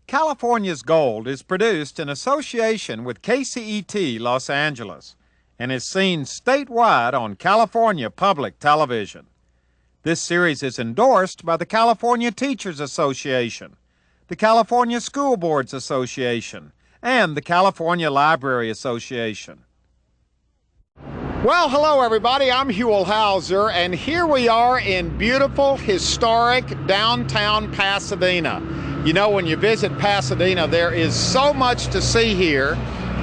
California's Gold is produced in association with KCET Los Angeles and is seen statewide on California Public Television. This series is endorsed by the California Teachers Association, the California School Boards Association, and the California Library Association. Well, hello everybody, I'm Huell Hauser, and here we are in beautiful, historic downtown Pasadena. You know, when you visit Pasadena, there is so much to see here.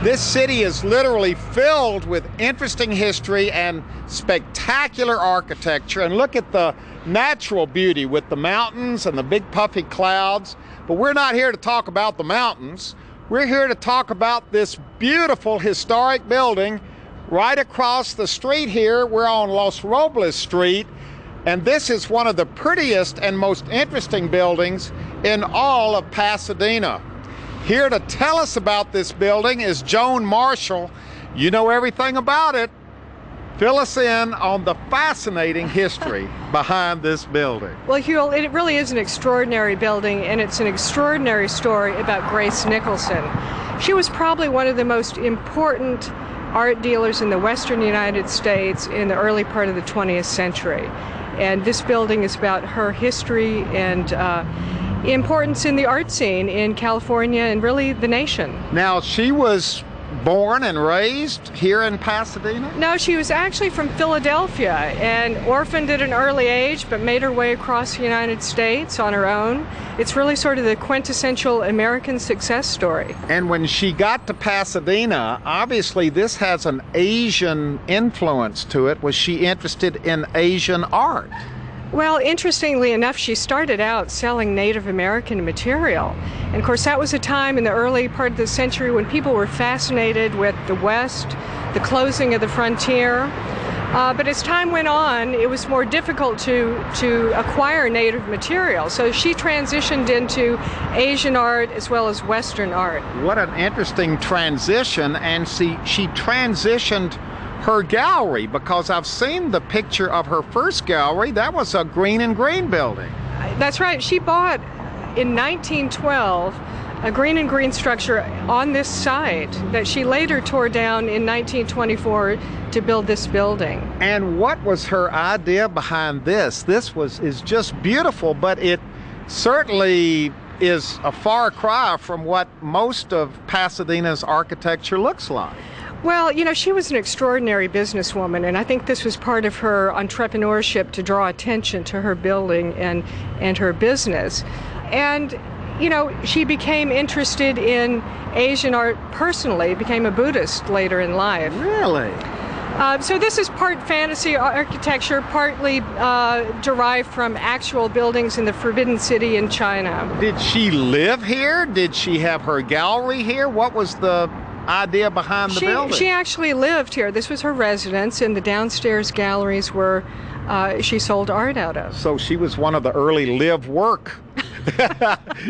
This city is literally filled with interesting history and spectacular architecture. And look at the natural beauty with the mountains and the big puffy clouds. But we're not here to talk about the mountains. We're here to talk about this beautiful historic building right across the street here. We're on Los Robles Street, and this is one of the prettiest and most interesting buildings in all of Pasadena. Here to tell us about this building is Joan Marshall. You know everything about it. Fill us in on the fascinating history behind this building. Well, Huell, it really is an extraordinary building, and it's an extraordinary story about Grace Nicholson. She was probably one of the most important art dealers in the western United States in the early part of the 20th century. And this building is about her history and importance in the art scene in California and really the nation. Now, she was born and raised here in Pasadena? No, she was actually from Philadelphia and orphaned at an early age, but made her way across the United States on her own. It's really sort of the quintessential American success story. And when she got to Pasadena, obviously this has an Asian influence to it. Was she interested in Asian art? Well, interestingly enough, she started out selling Native American material. And of course, that was a time in the early part of the century when people were fascinated with the West, the closing of the frontier. But as time went on, it was more difficult to acquire Native material. So she transitioned into Asian art as well as Western art. What an interesting transition. And she transitioned her gallery, because I've seen the picture of her first gallery. That was a green and green building. That's right. She bought in 1912 a green and green structure on this site that she later tore down in 1924 to build this building. And what was her idea behind this? This is just beautiful, but it certainly is a far cry from what most of Pasadena's architecture looks like. Well, you know, she was an extraordinary businesswoman, and I think this was part of her entrepreneurship to draw attention to her building and her business. And, you know, she became interested in Asian art personally, became a Buddhist later in life. Really? So this is part fantasy architecture, partly derived from actual buildings in the Forbidden City in China. Did she live here? Did she have her gallery here? What was the idea behind the building? She actually lived here. This was her residence, and the downstairs galleries were she sold art out of. So she was one of the early live-work.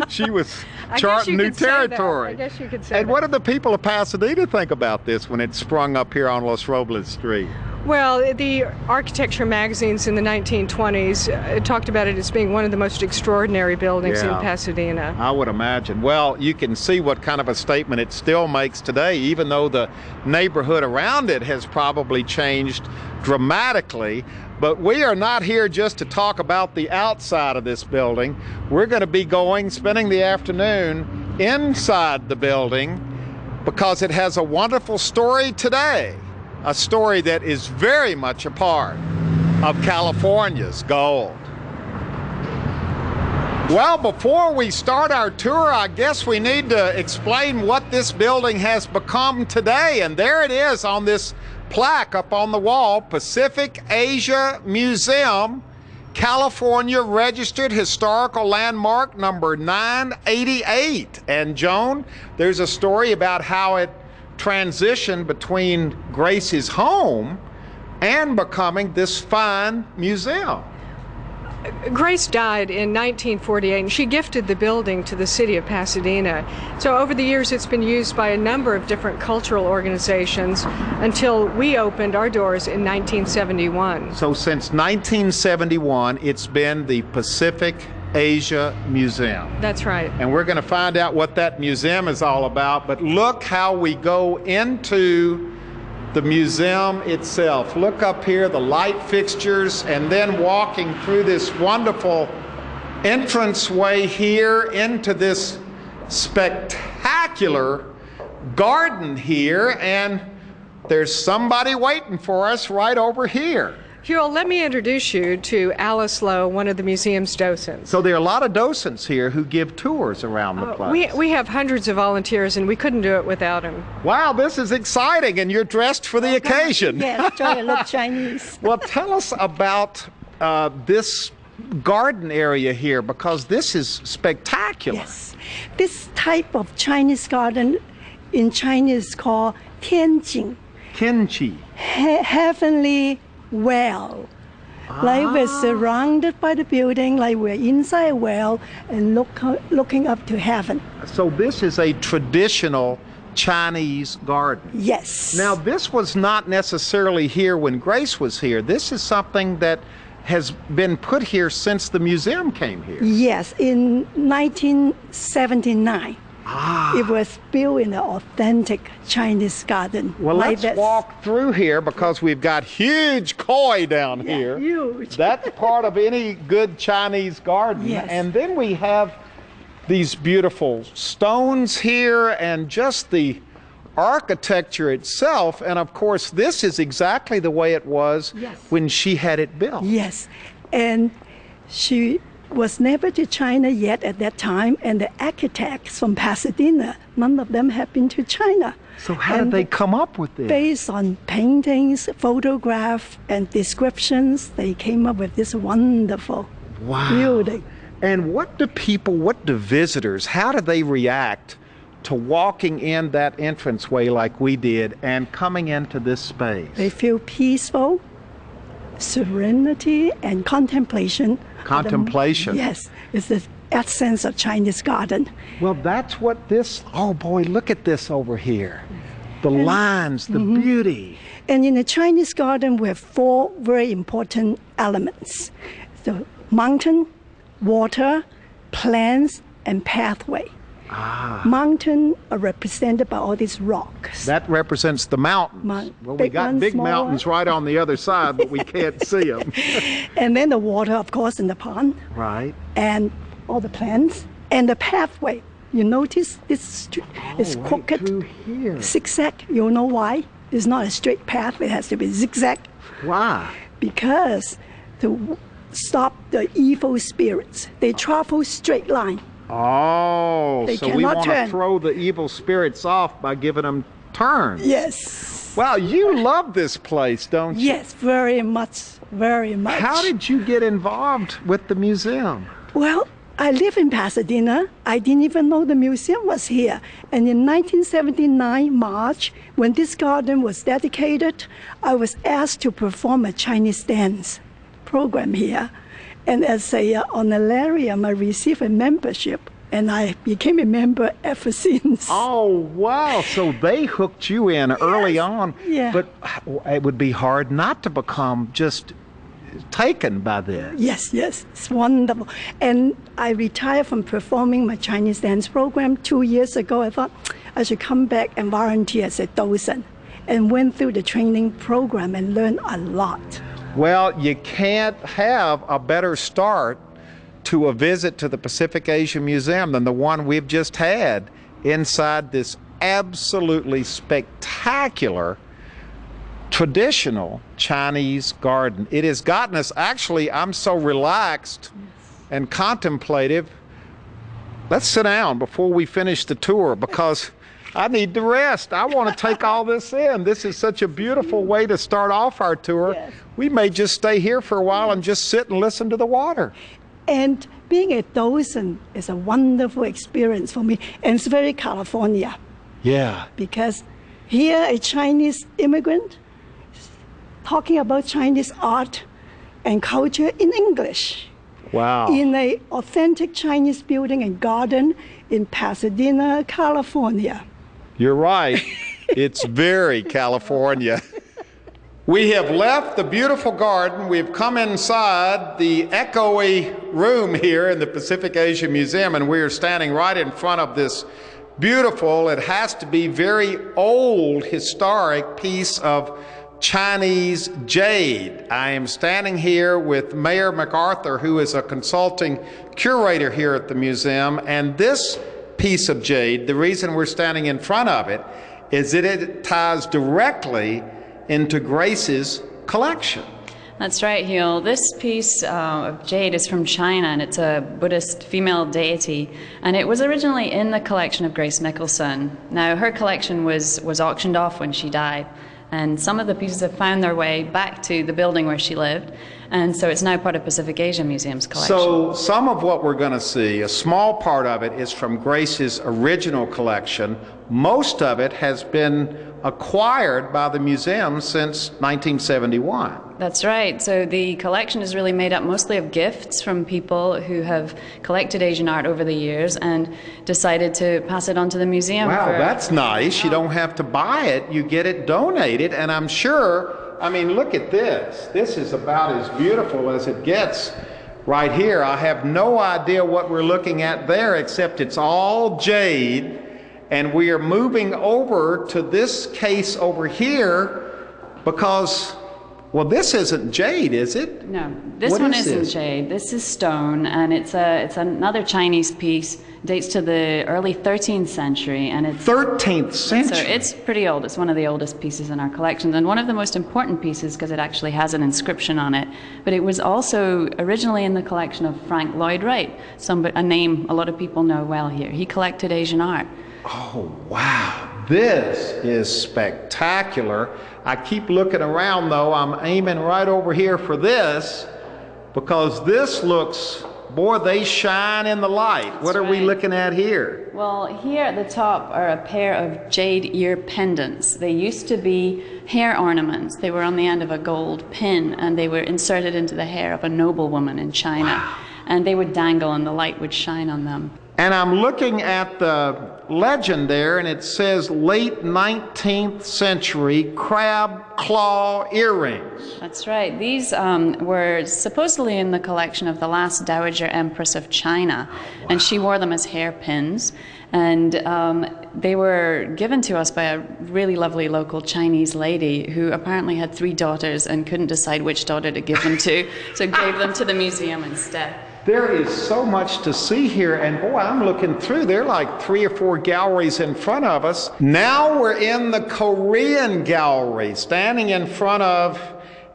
She was charting new territory. I guess you could say that. And what did the people of Pasadena think about this when it sprung up here on Los Robles Street? Well, the architecture magazines in the 1920s talked about it as being one of the most extraordinary buildings in Pasadena. I would imagine. Well, you can see what kind of a statement it still makes today, even though the neighborhood around it has probably changed dramatically. But we are not here just to talk about the outside of this building. We're going to be spending the afternoon inside the building, because it has a wonderful story today. A story that is very much a part of California's gold. Well, before we start our tour, I guess we need to explain what this building has become today. And there it is on this plaque up on the wall: Pacific Asia Museum, California Registered Historical Landmark number 988. And Joan, there's a story about how it transition between Grace's home and becoming this fine museum. Grace died in 1948, and she gifted the building to the city of Pasadena. So over the years, it's been used by a number of different cultural organizations until we opened our doors in 1971. So since 1971, it's been the Pacific Asia Museum. That's right. And we're going to find out what that museum is all about. But look how we go into the museum itself. Look up here, the light fixtures, and then walking through this wonderful entranceway here into this spectacular garden here. And there's somebody waiting for us right over here. Huel, let me introduce you to Alice Lowe, one of the museum's docents. So there are a lot of docents here who give tours around the place. We have hundreds of volunteers, and we couldn't do it without them. Wow, this is exciting, and you're dressed for the occasion. Yes, try to look Chinese. Well, tell us about this garden area here, because this is spectacular. Yes, this type of Chinese garden in Chinese is called tianjing. Tianjing. Heavenly well. Like we're surrounded by the building, like we're inside a well and looking up to heaven. So this is a traditional Chinese garden. Yes. Now, this was not necessarily here when Grace was here. This is something that has been put here since the museum came here. Yes, in 1979. It was built in an authentic Chinese garden. Well, like let's walk through here because we've got huge koi down here. Huge. That's part of any good Chinese garden. Yes. And then we have these beautiful stones here and just the architecture itself. And of course, this is exactly the way it was when she had it built. Yes. And she was never to China yet at that time, and the architects from Pasadena, none of them had been to China. So how did they come up with this? Based on paintings, photographs, and descriptions, they came up with this wonderful building. And what do visitors, how do they react to walking in that entranceway like we did and coming into this space? They feel peaceful, serenity, and contemplation. Contemplation. Yes, it's the essence of Chinese garden. Well, that's what this, oh boy, look at this over here. The lines, the beauty. And in the Chinese garden, we have four very important elements. The mountain, water, plants, and pathway. Mountain are represented by all these rocks. That represents the mountains. Well, we got big mountains right on the other side, but we can't see them. And then the water, of course, in the pond. Right. And all the plants. And the pathway. You notice this is crooked, right here. zigzag. You know why? It's not a straight path. It has to be zigzag. Why? Because to stop the evil spirits, they travel straight line. Oh, They so we cannot want to turn. throw the evil spirits off by giving them turns. Yes. Wow, you love this place, don't you? Yes, very much, very much. How did you get involved with the museum? Well, I live in Pasadena. I didn't even know the museum was here. And in 1979, March, when this garden was dedicated, I was asked to perform a Chinese dance program here. And as an honorarium, I received a membership, and I became a member ever since. Oh, wow. So they hooked you in early on. Yeah. But it would be hard not to become just taken by this. Yes, it's wonderful. And I retired from performing my Chinese dance program 2 years ago. I thought I should come back and volunteer as a docent, and went through the training program and learned a lot. Well, you can't have a better start to a visit to the Pacific Asia Museum than the one we've just had inside this absolutely spectacular traditional Chinese garden. It has gotten us, actually, I'm so relaxed and contemplative. Let's sit down before we finish the tour because I need to rest. I want to take all this in. This is such a beautiful way to start off our tour. Yes. We may just stay here for a while and just sit and listen to the water. And being a docent is a wonderful experience for me. And it's very California. Yeah. Because here, a Chinese immigrant talking about Chinese art and culture in English. Wow. In an authentic Chinese building and garden in Pasadena, California. You're right. It's very California. We have left the beautiful garden. We've come inside the echoey room here in the Pacific Asia Museum, and we are standing right in front of this beautiful, it has to be very old, historic piece of Chinese jade. I am standing here with Mayor MacArthur, who is a consulting curator here at the museum, and this piece of jade, the reason we're standing in front of it is that it ties directly into Grace's collection. That's right, Hugh. This piece of jade is from China, and it's a Buddhist female deity, and it was originally in the collection of Grace Nicholson. Now, her collection was auctioned off when she died, and some of the pieces have found their way back to the building where she lived, and so it's now part of Pacific Asia Museum's collection. So some of what we're going to see, a small part of it is from Grace's original collection. Most of it has been acquired by the museum since 1971. That's right. So the collection is really made up mostly of gifts from people who have collected Asian art over the years and decided to pass it on to the museum. Wow, that's nice. You don't have to buy it. You get it donated, and I'm sure, I mean, look at this. This is about as beautiful as it gets right here. I have no idea what we're looking at there, except it's all jade. And we are moving over to this case over here because, well, this isn't jade, is it? No, this one isn't jade. This is stone, and it's another Chinese piece. Dates to the early 13th century, and it's 13th century. So it's pretty old. It's one of the oldest pieces in our collections, and one of the most important pieces because it actually has an inscription on it. But it was also originally in the collection of Frank Lloyd Wright, a name a lot of people know well here. He collected Asian art. Oh, wow. This is spectacular. I keep looking around, though. I'm aiming right over here for this because this looks, boy, they shine in the light. That's what are we right. looking at here? Well, here at the top are a pair of jade ear pendants. They used to be hair ornaments. They were on the end of a gold pin, and they were inserted into the hair of a noblewoman in China. Wow. And they would dangle, and the light would shine on them. And I'm looking at the legend there, and it says late 19th century crab claw earrings. That's right. These were supposedly in the collection of the last Dowager Empress of China, wow. And she wore them as hairpins. And they were given to us by a really lovely local Chinese lady who apparently had 3 daughters and couldn't decide which daughter to give them to, so gave them to the museum instead. There is so much to see here, and boy, I'm looking through. There are like 3 or 4 galleries in front of us. Now we're in the Korean gallery, standing in front of,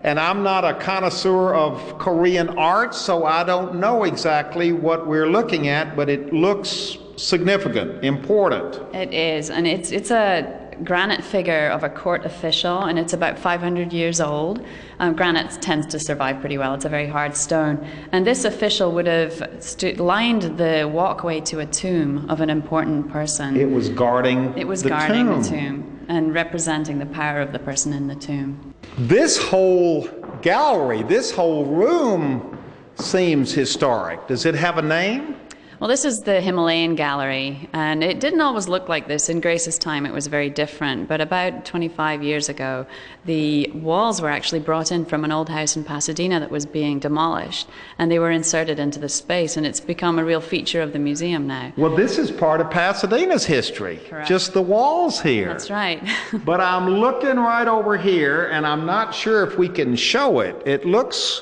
and I'm not a connoisseur of Korean art, so I don't know exactly what we're looking at, but it looks significant, important. It is, and it's a granite figure of a court official, and it's about 500 years old. Granite tends to survive pretty well. It's a very hard stone. And this official would have lined the walkway to a tomb of an important person. It was guarding the tomb and representing the power of the person in the tomb. This whole gallery, this whole room seems historic. Does it have a name? Well, this is the Himalayan Gallery, and it didn't always look like this. In Grace's time, it was very different, but about 25 years ago, the walls were actually brought in from an old house in Pasadena that was being demolished, and they were inserted into the space, and it's become a real feature of the museum now. Well, this is part of Pasadena's history. Correct. Just the walls here. That's right. But I'm looking right over here, and I'm not sure if we can show it. It looks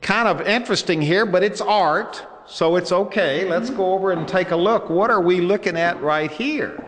kind of interesting here, but it's art. So it's okay. Let's go over and take a look. What are we looking at right here?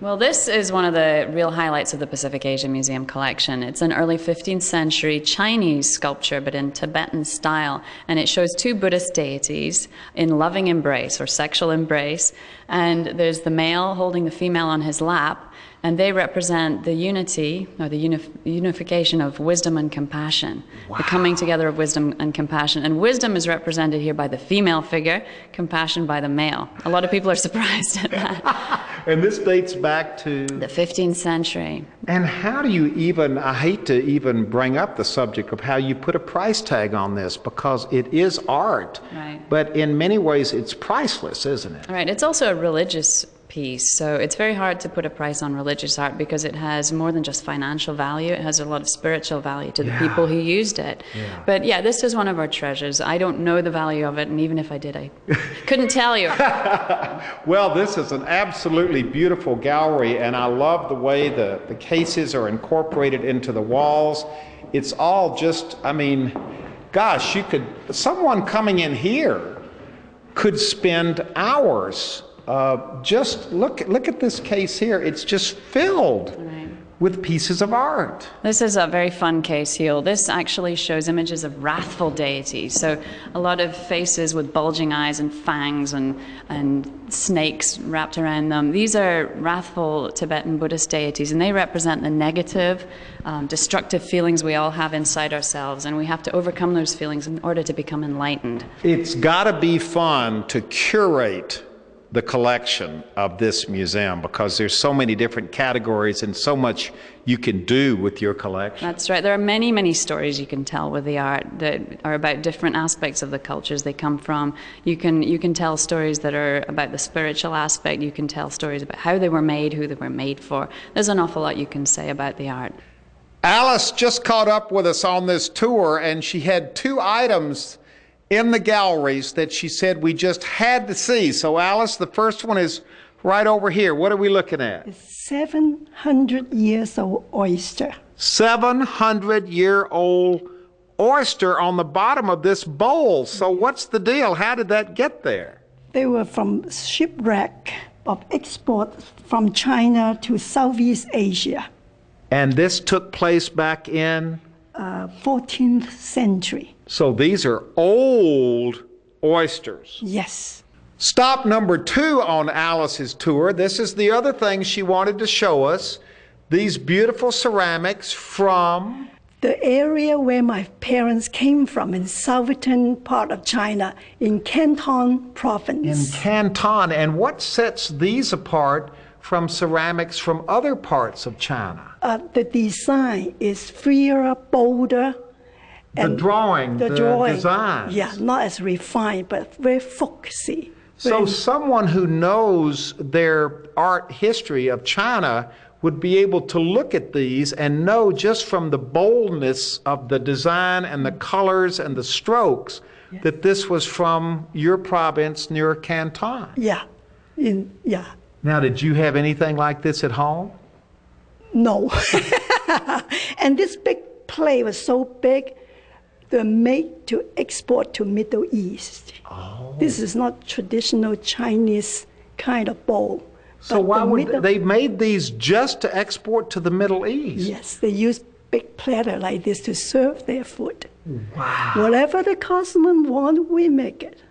Well, this is one of the real highlights of the Pacific Asia Museum collection. It's an early 15th century Chinese sculpture, but in Tibetan style. And it shows 2 Buddhist deities in loving embrace or sexual embrace. And there's the male holding the female on his lap. And they represent the unity, or the unification of wisdom and compassion. Wow. The coming together of wisdom and compassion. And wisdom is represented here by the female figure, compassion by the male. A lot of people are surprised at that. And this dates back to? The 15th century. And how do you even, I hate to even bring up the subject of how you put a price tag on this, because it is art. Right. But in many ways, it's priceless, isn't it? Right. It's also a religious piece. So it's very hard to put a price on religious art because it has more than just financial value. It has a lot of spiritual value to the people who used it. Yeah. But yeah, this is one of our treasures. I don't know the value of it, and even if I did, I couldn't tell you. Well, this is an absolutely beautiful gallery, and I love the way the cases are incorporated into the walls. It's all just, I mean, gosh, someone coming in here could spend hours. Just look at this case here. It's just filled with pieces of art. This is a very fun case here. This actually shows images of wrathful deities. So a lot of faces with bulging eyes and fangs and snakes wrapped around them. These are wrathful Tibetan Buddhist deities, and they represent the negative, destructive feelings we all have inside ourselves, and we have to overcome those feelings in order to become enlightened. It's got to be fun to curate the collection of this museum because there's so many different categories and so much you can do with your collection. That's right. There are many, many stories you can tell with the art that are about different aspects of the cultures they come from. You can tell stories that are about the spiritual aspect. You can tell stories about how they were made, who they were made for. There's an awful lot you can say about the art. Alice just caught up with us on this tour, and she had 2 items in the galleries that she said we just had to see. So Alice, the first one is right over here. What are we looking at? 700 years old oyster. 700-year-old oyster on the bottom of this bowl. So what's the deal? How did that get there? They were from shipwreck of export from China to Southeast Asia. And this took place back in? 14th century. So these are old oysters. Yes. Stop number 2 on Alice's tour. This is the other thing she wanted to show us. These beautiful ceramics from? The area where my parents came from, in southern part of China, in Canton province. In Canton. And what sets these apart from ceramics from other parts of China? The design is freer, bolder. The drawing, the design. Yeah, not as refined, but very folksy. So someone who knows their art history of China would be able to look at these and know just from the boldness of the design and the colors and the strokes that this was from your province near Canton. Yeah. Now, did you have anything like this at home? No. And this big plate was so big, they're made to export to Middle East. Oh. This is not traditional Chinese kind of bowl. So why would they made these just to export to the Middle East? Yes, they use big platter like this to serve their food. Wow. Whatever the customer want, we make it.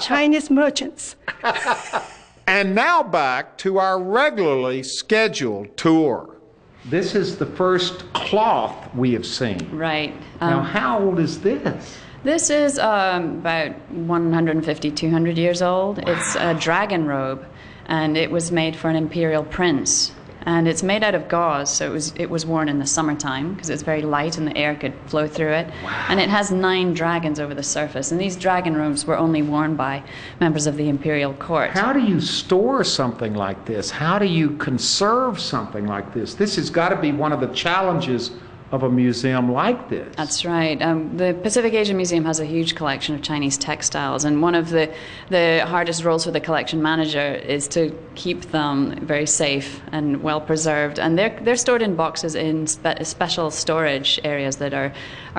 Chinese merchants. And now back to our regularly scheduled tour. This is the first cloth we have seen. Right. Now, how old is this? This is about 150, 200 years old. Wow. It's a dragon robe, and it was made for an imperial prince. And it's made out of gauze, so it was worn in the summertime because it's very light and the air could flow through it. Wow. And it has 9 dragons over the surface. And these dragon robes were only worn by members of the imperial court. How do you store something like this? How do you conserve something like this? This has got to be one of the challenges of a museum like this. That's right. The Pacific Asia Museum has a huge collection of Chinese textiles, and one of the hardest roles for the collection manager is to keep them very safe and well preserved. And they're stored in boxes in special storage areas that are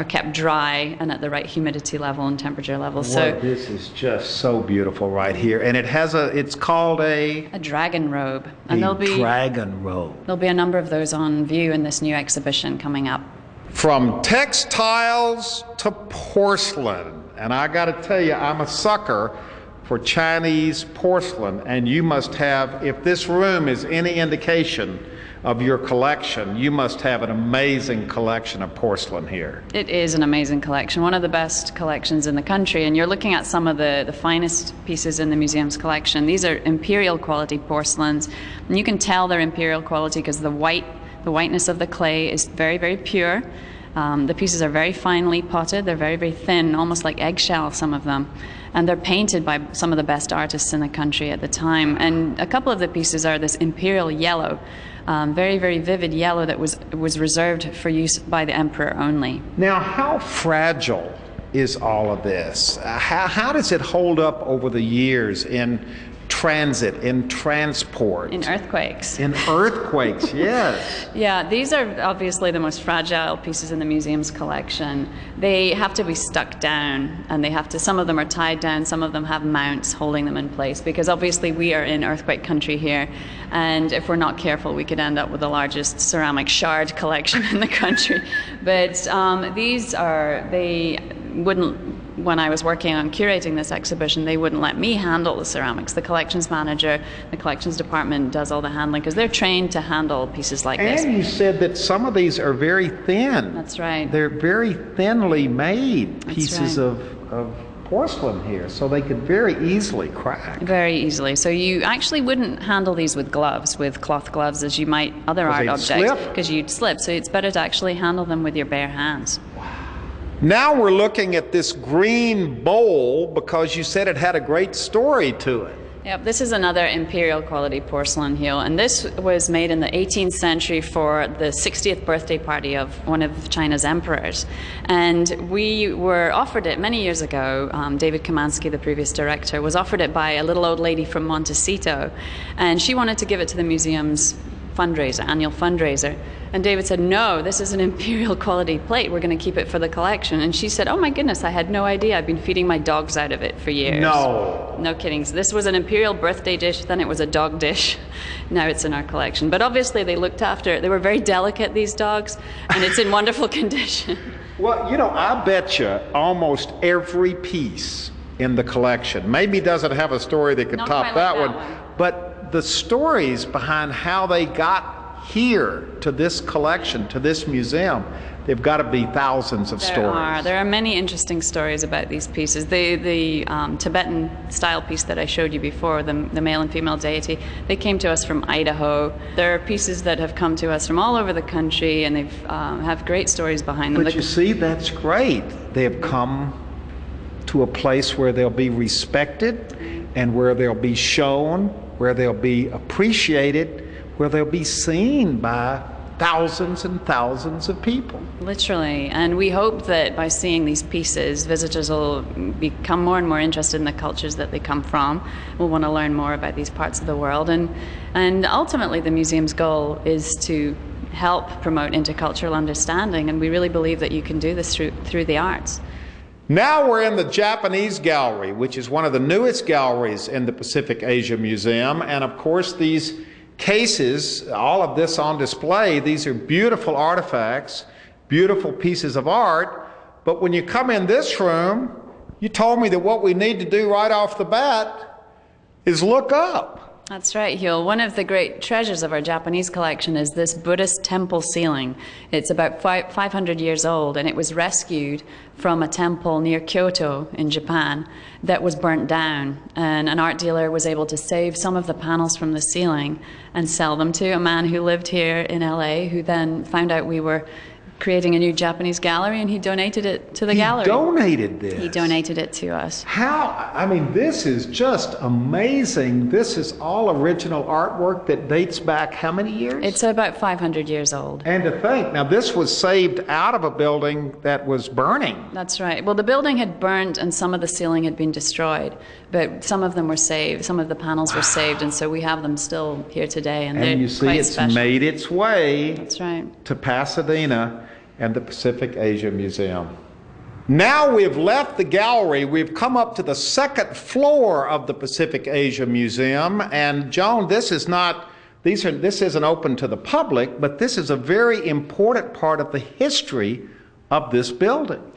kept dry and at the right humidity level and temperature level. So this is just so beautiful right here, and it's called a dragon robe, and dragon robe. There'll be a number of those on view in this new exhibition coming up. From textiles to porcelain. And I got to tell you, I'm a sucker for Chinese porcelain. And you must have, if this room is any indication of your collection, you must have an amazing collection of porcelain here. It is an amazing collection, one of the best collections in the country. And you're looking at some of the finest pieces in the museum's collection. These are imperial quality porcelains. And you can tell they're imperial quality because the whiteness of the clay is very, very pure. The pieces are very finely potted. They're very, very thin, almost like eggshell, some of them. and they're painted by some of the best artists in the country at the time. And a couple of the pieces are this imperial yellow, very, very vivid yellow that was reserved for use by the emperor only. Now, how fragile is all of this? How does it hold up over the years in transit, in transport? In earthquakes. In earthquakes, yes. Yeah, these are obviously the most fragile pieces in the museum's collection. They have to be stuck down, and some of them are tied down, some of them have mounts holding them in place, because obviously we are in earthquake country here, and if we're not careful, we could end up with the largest ceramic shard collection in the country. But they wouldn't, when I was working on curating this exhibition, they wouldn't let me handle the ceramics. The collections manager, the collections department does all the handling because they're trained to handle pieces like this. And you said that some of these are very thin. That's right. They're very thinly made pieces of porcelain here, so they could very easily crack. Very easily. So you actually wouldn't handle these with gloves, with cloth gloves, as you might other art objects, because you'd slip. So it's better to actually handle them with your bare hands. Now we're looking at this green bowl because you said it had a great story to it. Yep, this is another imperial quality porcelain heel, and this was made in the 18th century for the 60th birthday party of one of China's emperors. And we were offered it many years ago. David Kamansky, the previous director, was offered it by a little old lady from Montecito, and she wanted to give it to the museum's annual fundraiser. And David said, no, this is an imperial quality plate. We're going to keep it for the collection. And she said, oh my goodness, I had no idea. I've been feeding my dogs out of it for years. No kidding. So this was an imperial birthday dish, then it was a dog dish. Now it's in our collection. But obviously they looked after it. They were very delicate, these dogs, and it's in wonderful condition. Well, you know, I bet you almost every piece in the collection maybe doesn't have a story that could top that one, but the stories behind how they got here to this collection, to this museum, they've got to be thousands of stories. There are many interesting stories about these pieces. The Tibetan style piece that I showed you before, the male and female deity, they came to us from Idaho. There are pieces that have come to us from all over the country, and they have great stories behind them. But you see, that's great. They have come to a place where they'll be respected and where they'll be shown, where they'll be appreciated, where they'll be seen by thousands and thousands of people. Literally. And we hope that by seeing these pieces, visitors will become more and more interested in the cultures that they come from, will want to learn more about these parts of the world. And ultimately, the museum's goal is to help promote intercultural understanding, and we really believe that you can do this through the arts. Now we're in the Japanese Gallery, which is one of the newest galleries in the Pacific Asia Museum, and of course these cases, all of this on display, these are beautiful artifacts, beautiful pieces of art, but when you come in this room, you told me that what we need to do right off the bat is look up. That's right, Hugh. One of the great treasures of our Japanese collection is this Buddhist temple ceiling. It's about 500 years old, and it was rescued from a temple near Kyoto in Japan that was burnt down. And an art dealer was able to save some of the panels from the ceiling and sell them to a man who lived here in LA, who then found out we were creating a new Japanese gallery, and he donated it to the gallery. He donated this? He donated it to us. How? I mean, this is just amazing. This is all original artwork that dates back how many years? It's about 500 years old. And to think, now this was saved out of a building that was burning. That's right. Well, the building had burned and some of the ceiling had been destroyed, but some of them were saved. Some of the panels were saved, and so we have them still here today. And you see, it's special. Made its way That's right. to Pasadena and the Pacific Asia Museum. Now we've left the gallery, we've come up to the second floor of the Pacific Asia Museum, and Joan, this isn't open to the public, but this is a very important part of the history of this building.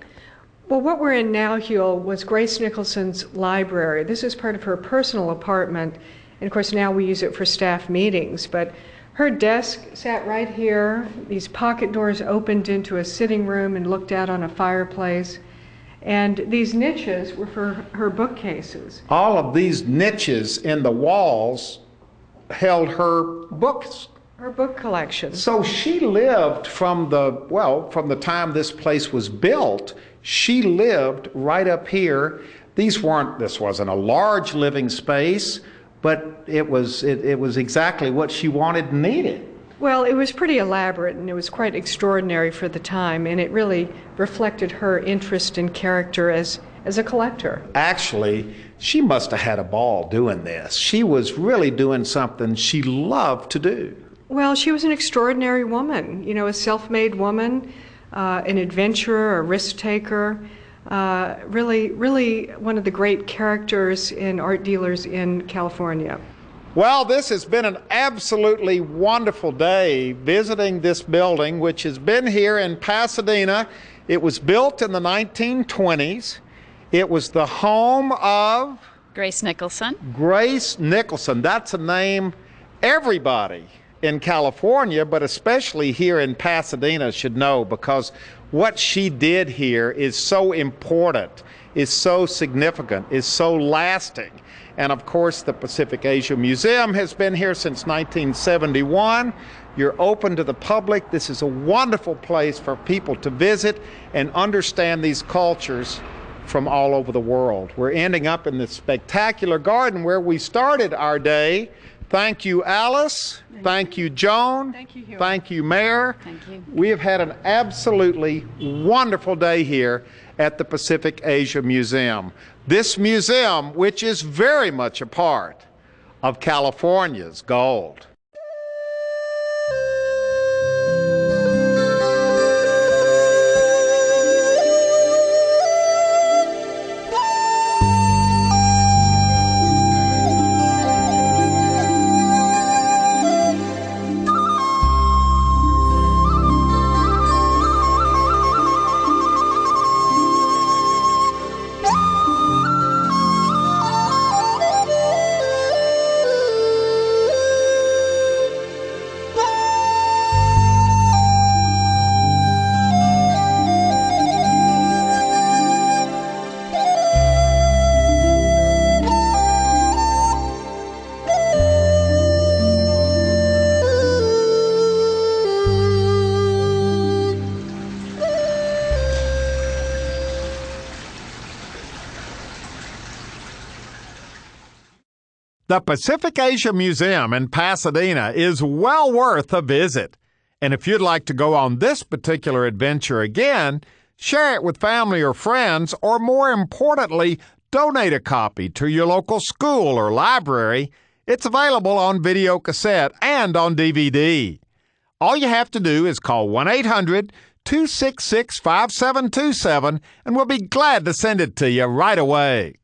Well, what we're in now, Huel, was Grace Nicholson's library. This is part of her personal apartment, and of course now we use it for staff meetings, but her desk sat right here. These pocket doors opened into a sitting room and looked out on a fireplace. And these niches were for her bookcases. All of these niches in the walls held her books. Her book collection. So she lived from the time this place was built, she lived right up here. This wasn't a large living space, but it was exactly what she wanted and needed. Well, it was pretty elaborate, and it was quite extraordinary for the time, and it really reflected her interest in character as a collector. Actually, she must have had a ball doing this. She was really doing something she loved to do. Well, she was an extraordinary woman, a self-made woman, an adventurer, a risk-taker, really one of the great characters in art dealers in California. Well, this has been an absolutely wonderful day visiting this building, which has been here in Pasadena. It was built in the 1920s. It was the home of Grace Nicholson. Grace Nicholson. That's a name everybody in California, but especially here in Pasadena, should know, because what she did here is so important, is so significant, is so lasting. And of course, the Pacific Asia Museum has been here since 1971. You're open to the public. This is a wonderful place for people to visit and understand these cultures from all over the world. We're ending up in this spectacular garden where we started our day. Thank you, Alice. Thank you, Joan. Thank you, Hugh. Thank you, Mayor. Thank you. We have had an absolutely wonderful day here at the Pacific Asia Museum. This museum, which is very much a part of California's gold. The Pacific Asia Museum in Pasadena is well worth a visit. And if you'd like to go on this particular adventure again, share it with family or friends, or more importantly, donate a copy to your local school or library. It's available on video cassette and on DVD. All you have to do is call 1-800-266-5727, and we'll be glad to send it to you right away.